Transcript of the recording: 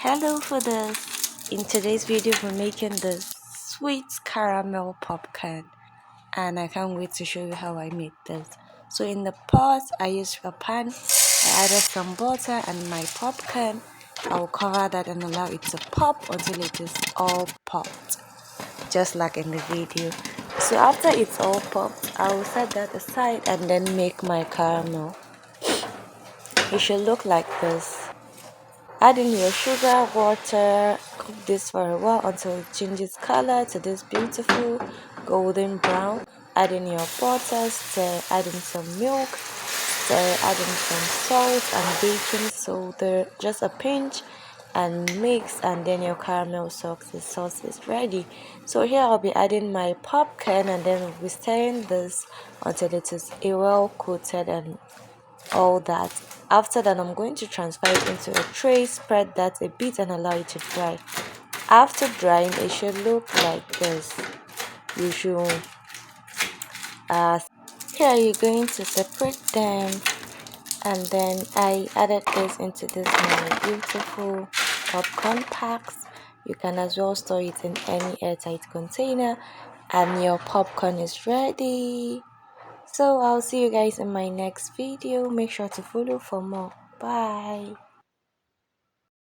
Hello for this. In today's video we're making this sweet caramel popcorn and I can't wait to show you how I made this. So in the pot I used a pan, I added some butter and my popcorn. I'll cover that and allow it to pop until it is all popped, just like in the video. So after it's all popped, I will set that aside and then make my caramel. It should look like this. Add in your sugar, water, cook this for a while until it changes color to this beautiful golden brown. Add in your butter, stir, add in some milk, stir, add in some salt and baking soda, just a pinch, and mix, and then your caramel sauce is ready. So here I'll be adding my popcorn and then we'll be stirring this until it is well coated and all that. After that, I'm going to transfer it into a tray, spread that a bit and allow it to dry. After drying, it should look like this. You should here you're going to separate them, and then I added this into this my beautiful popcorn packs. You can as well store it in any airtight container and your popcorn is ready. So I'll see you guys in my next video. Make sure to follow for more. Bye.